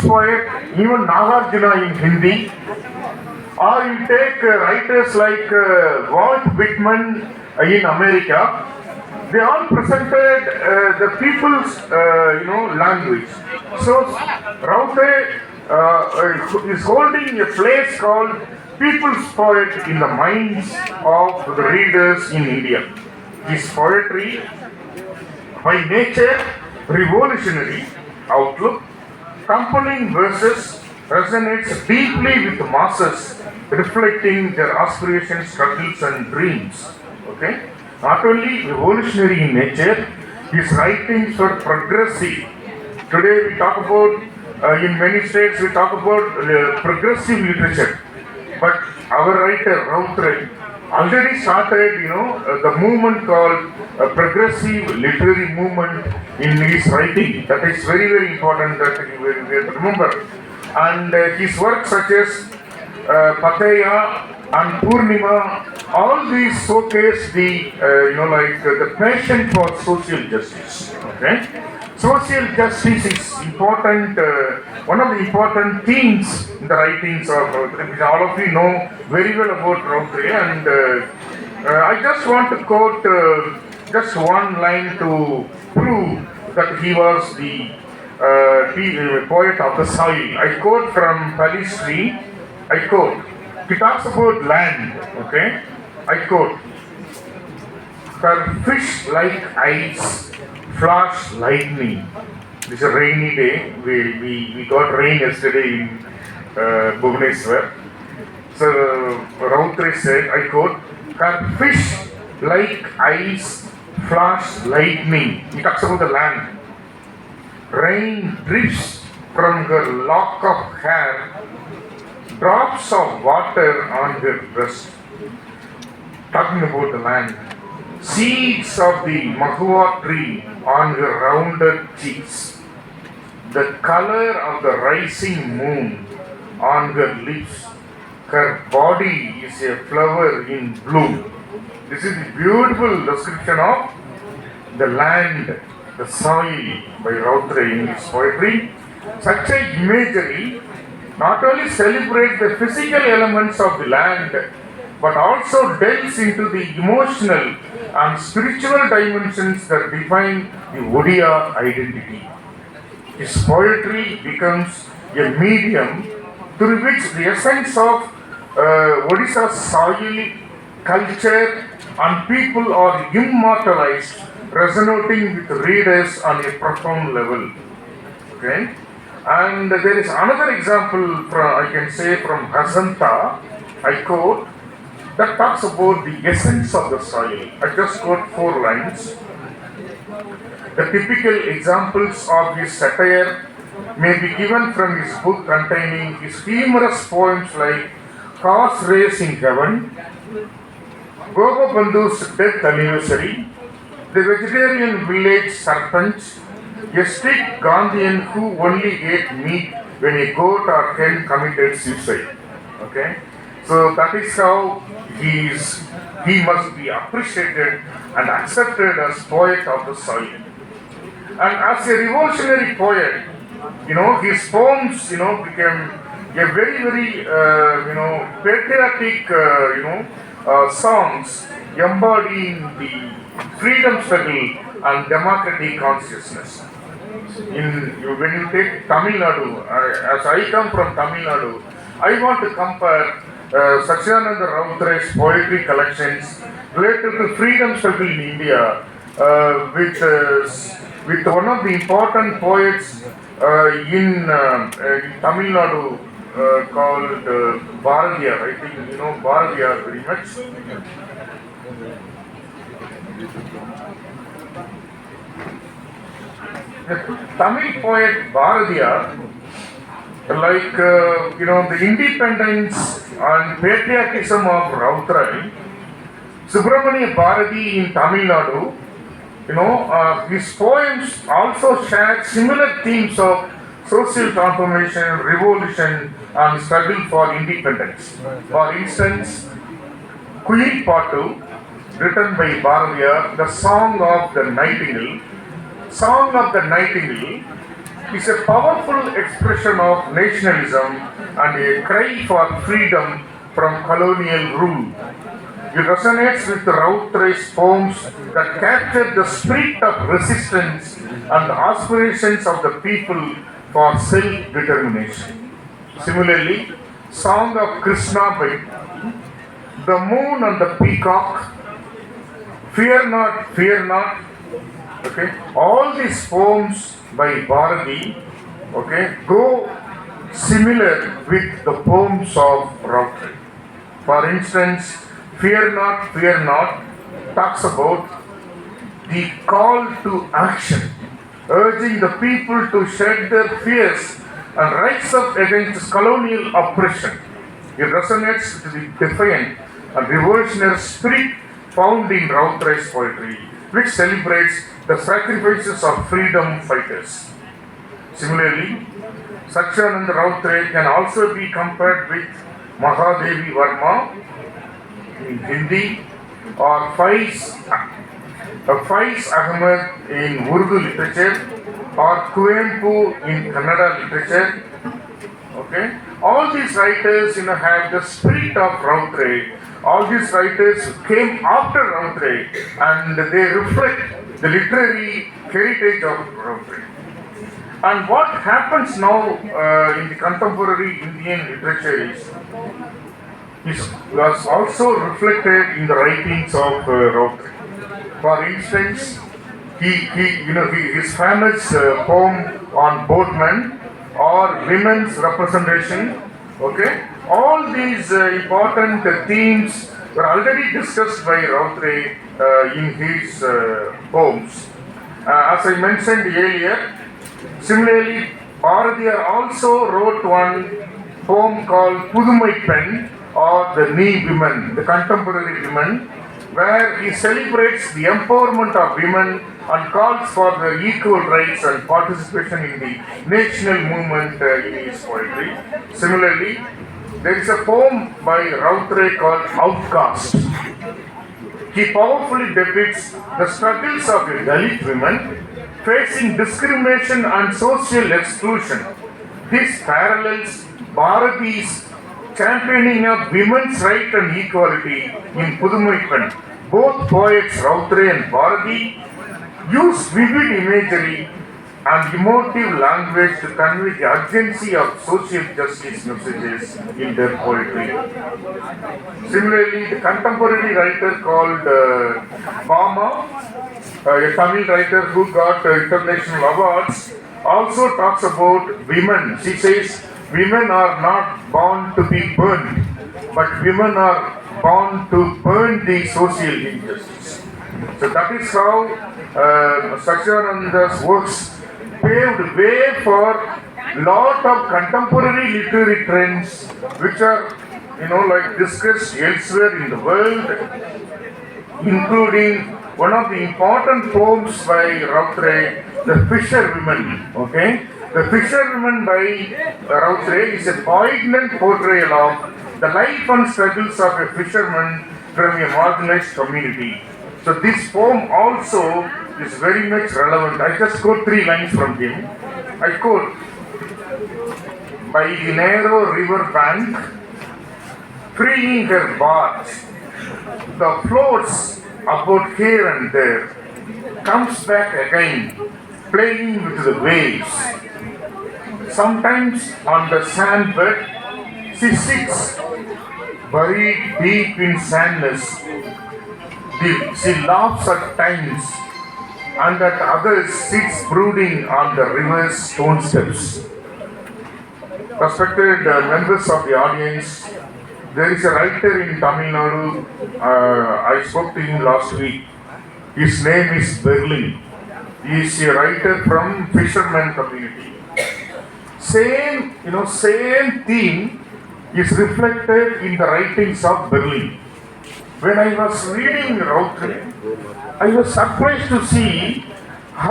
poet, even Nagarjuna in Hindi, or you take writers like Walt Whitman in America. They all presented the people's language. So Routray is holding a place called People's Poet in the minds of the readers in India. His poetry, by nature, revolutionary outlook, compelling verses, resonates deeply with the masses, reflecting their aspirations, struggles, and dreams. Okay? Not only revolutionary in nature, his writings were progressive. Today we talk about, in many states we talk about progressive literature. But our writer, Routray, already started, the movement called progressive literary movement in his writing. That is very, very important that we have to remember. And his works such as Pateya and Purnima, all these showcase the, the passion for social justice. Okay, social justice is important. One of the important themes in the writings of Routray, which all of you know very well about Routray, and I just want to quote just one line to prove that he was the poet of the soil. I quote from Palistry. I quote. He talks about land. Okay, I quote. Her fish-like eyes flash lightning. It's a rainy day. We got rain yesterday in Bhubaneswar. So Routray said, I quote, her fish-like eyes flash lightning. He talks about the land. Rain drips from her lock of hair, drops of water on her breast. Talking about the land. Seeds of the mahua tree on her rounded cheeks. The color of the rising moon on her lips. Her body is a flower in bloom. This is the beautiful description of the land, the soil by Routray in his poetry. Such a imagery not only celebrates the physical elements of the land, but also delves into the emotional and spiritual dimensions that define the Odia identity. His poetry becomes a medium through which the essence of Odisha's soil, culture, and people are immortalized, resonating with readers on a profound level. Okay? And there is another example from, I can say, from Hasanta, I quote, that talks about the essence of the soil. I just quote 4 lines. The typical examples of his satire may be given from his book containing his humorous poems like Horse Race in Heaven, Gopabandhu's Death Anniversary, The Vegetarian Village Serpent, a strict Gandhian who only ate meat when a goat or hen committed suicide. Okay? So that is how he must be appreciated and accepted as poet of the soil. And as a revolutionary poet, his poems, became a very, very, patriotic, songs embodying the freedom struggle and democratic consciousness. When you take Tamil Nadu, as I come from Tamil Nadu, I want to compare Satyananda Routray's poetry collections related to freedom struggle in India with one of the important poets in Tamil Nadu called Bharadiyar. I think you know Bharadiyar very much. The Tamil poet Bharadiyar, like the independence and patriotism of Routray, Subramania Bharati in Tamil Nadu, his poems also share similar themes of social transformation, revolution, and struggle for independence. For instance, Kuyil Patu, written by Bharadiyar, the Song of the Nightingale. Song of the Nightingale is a powerful expression of nationalism and a cry for freedom from colonial rule. It resonates with Routray's poems that capture the spirit of resistance and the aspirations of the people for self-determination. Similarly, Song of Krishna by The Moon and the Peacock, Fear Not, Fear Not, okay, all these poems by Bharati, okay, go similar with the poems of Routray. For instance, Fear Not talks about the call to action, urging the people to shed their fears and rise up against colonial oppression. It resonates with the defiant and revolutionary spirit found in Routray's poetry, which celebrates the sacrifices of freedom fighters. Similarly, Satyananda Routray can also be compared with Mahadevi Varma in Hindi or Faiz Ahmed in Urdu literature or Kuempu in Kannada literature. Okay, all these writers, have the spirit of Routray. All these writers came after Routray, and they reflect the literary heritage of Routray. And what happens now in the contemporary Indian literature was also reflected in the writings of Routray. For instance, his famous poem on boatmen or women's representation. Okay, all these important themes were already discussed by Routray in his poems. As I mentioned earlier, similarly, Bharatiyar also wrote one poem called Pudumai Pen or the Knee Women, the contemporary women, where he celebrates the empowerment of women and calls for their equal rights and participation in the national movement in his poetry. Similarly, there is a poem by Routray called Outcast. He powerfully depicts the struggles of a Dalit women facing discrimination and social exclusion. This parallels Bharati's championing of women's right and equality in Pudumaipan. Both poets, Routray and Bharati, use vivid imagery and emotive language to convey the urgency of social justice messages in their poetry. Similarly, the contemporary writer called Bama, a Tamil writer who got international awards, also talks about women. She says, women are not born to be burned, but women are born to burn the social injustice. So that is how Satyananda's works paved way for lot of contemporary literary trends which are discussed elsewhere in the world, including one of the important poems by Routray, The Fisherwomen. Okay, The Fisherwomen by Routray is a poignant portrayal of the life and struggles of a fisherman from a marginalized community. So this poem also is very much relevant. I just quote 3 lines from him. I quote, by the narrow river bank, freeing her barge, the floats about here and there, comes back again, playing with the waves. Sometimes on the sandbed, she sits, buried deep in sadness. She laughs at times, and at others sits brooding on the river's stone steps. Respected members of the audience, there is a writer in Tamil Nadu, I spoke to him last week. His name is Berlin. He is a writer from fisherman community. Same theme is reflected in the writings of Berlin. When I was reading Routray, I was surprised to see